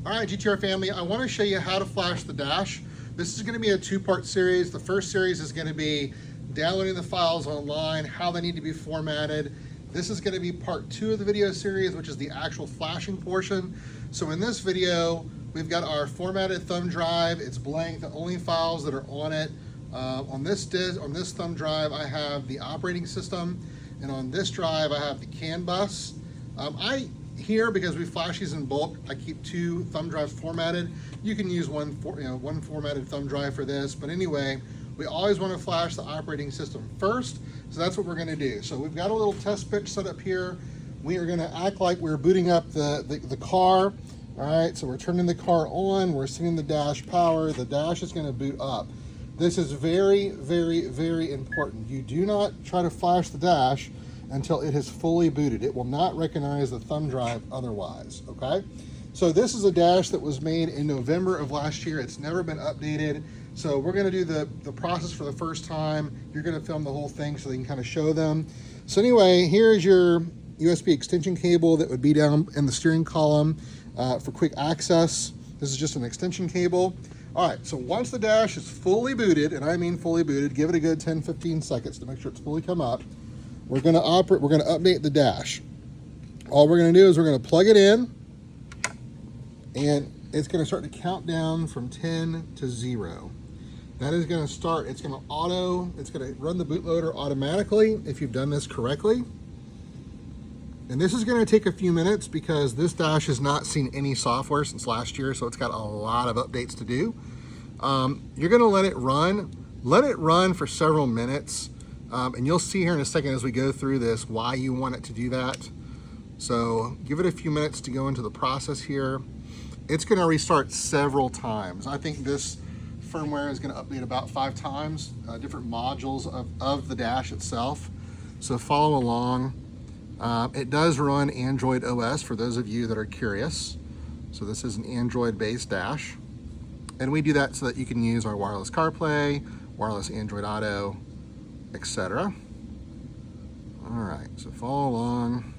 All right, GTR family, I want to show you how to flash the dash. This is going to be a two-part series. The first series is going to be downloading the files online, how they need to be formatted. This is going to be part 2 of the video series, which is the actual flashing portion. So in this video, we've got our formatted thumb drive. It's blank, the only files that are on it. On this thumb drive, I have the operating system, and on this drive, I have the CAN bus. Here, because we flash these in bulk, I keep 2 thumb drives formatted. You can use one formatted thumb drive for this, but anyway, we always want to flash the operating system first, so that's what we're going to do. So we've got a little test pitch set up here. We are going to act like we're booting up the car. All right, so we're turning the car on, we're setting the dash power, the dash is going to boot up. This is very, very, very important. You do not try to flash the dash until it has fully booted. It will not recognize the thumb drive otherwise, okay? So this is a dash that was made in November of last year. It's never been updated. So we're gonna do the process for the first time. You're gonna film the whole thing so they can kind of show them. So anyway, here's your USB extension cable that would be down in the steering column for quick access. This is just an extension cable. All right, so once the dash is fully booted, and I mean fully booted, give it a good 10-15 seconds to make sure it's fully come up. We're gonna update the dash. All we're gonna do is we're gonna plug it in, and it's gonna start to count down from 10 to 0. That is gonna start, it's gonna run the bootloader automatically if you've done this correctly. And this is gonna take a few minutes because this dash has not seen any software since last year, so it's got a lot of updates to do. You're gonna let it run for several minutes. And you'll see here in a second as we go through this why you want it to do that. So give it a few minutes to go into the process here. It's going to restart several times. I think this firmware is going to update about 5 times, different modules of the dash itself. So follow along. It does run Android OS for those of you that are curious. So this is an Android-based dash. And we do that so that you can use our wireless CarPlay, wireless Android Auto, etc. All right, so follow along.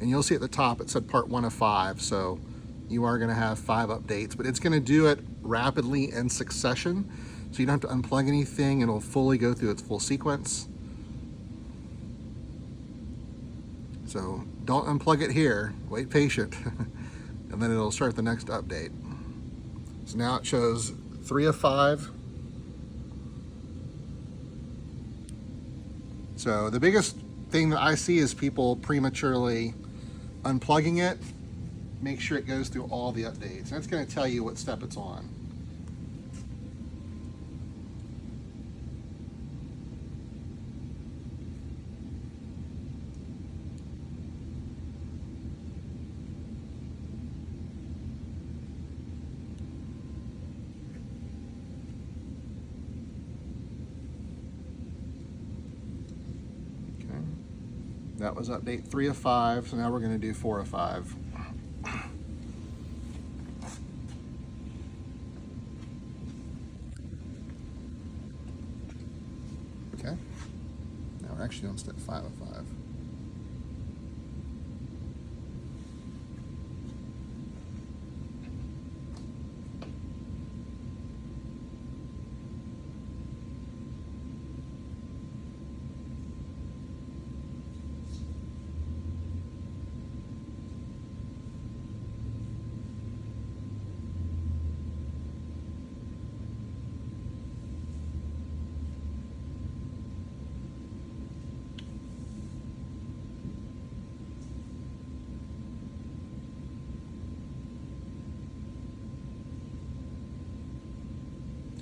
And you'll see at the top it said part 1 of 5, so you are going to have 5 updates, but it's going to do it rapidly in succession, so you don't have to unplug anything. It'll fully go through its full sequence. So don't unplug it here, wait patient, and then it'll start the next update. So now it shows 3 of 5. So the biggest thing that I see is people prematurely unplugging it. Make sure it goes through all the updates. And it's going to tell you what step it's on. That was update 3 of 5, so now we're going to do 4 of 5. Okay, now we're actually on step 5 of 5.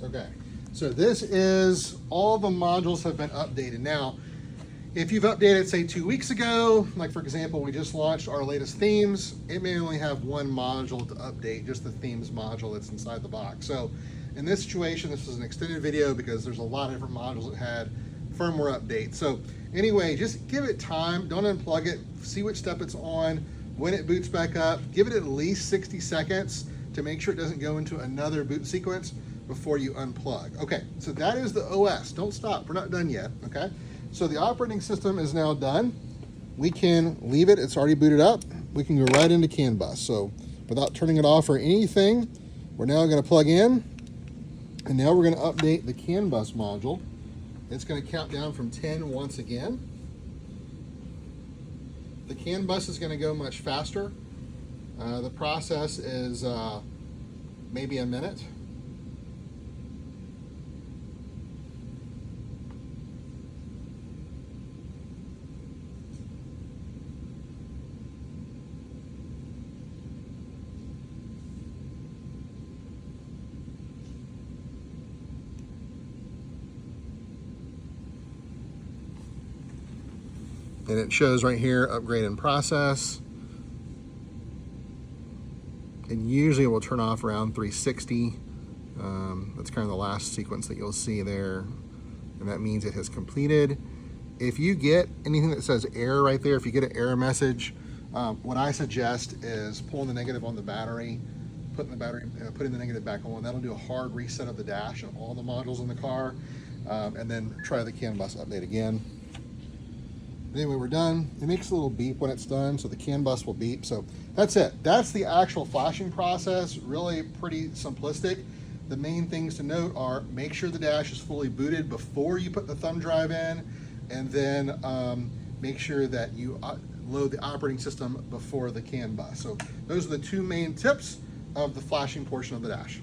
Okay, so this is all the modules have been updated. Now, if you've updated, say 2 weeks ago, like for example, we just launched our latest themes, it may only have 1 module to update, just the themes module that's inside the box. So in this situation, this was an extended video because there's a lot of different modules that had firmware updates. So anyway, just give it time, don't unplug it, see which step it's on, when it boots back up, give it at least 60 seconds to make sure it doesn't go into another boot sequence before you unplug. Okay, so that is the OS. Don't stop, we're not done yet, okay? So the operating system is now done. we can leave it. It's already booted up. We can go right into CAN bus. So without turning it off or anything, we're now going to plug in, and now we're going to update the CAN bus module. It's going to count down from 10 once again. The CAN bus is going to go much faster. The process is maybe a minute. And it shows right here, upgrade in process. And usually it will turn off around 360. That's kind of the last sequence that you'll see there. And that means it has completed. If you get anything that says error right there, if you get an error message, what I suggest is pulling the negative on the battery, putting the negative back on. That'll do a hard reset of the dash and all the modules in the car, and then try the CAN bus update again. Anyway, we're done. It makes a little beep when it's done, so the CAN bus will beep. So that's it. That's the actual flashing process. Really pretty simplistic. The main things to note are make sure the dash is fully booted before you put the thumb drive in, and then make sure that you load the operating system before the CAN bus. So those are the two main tips of the flashing portion of the dash.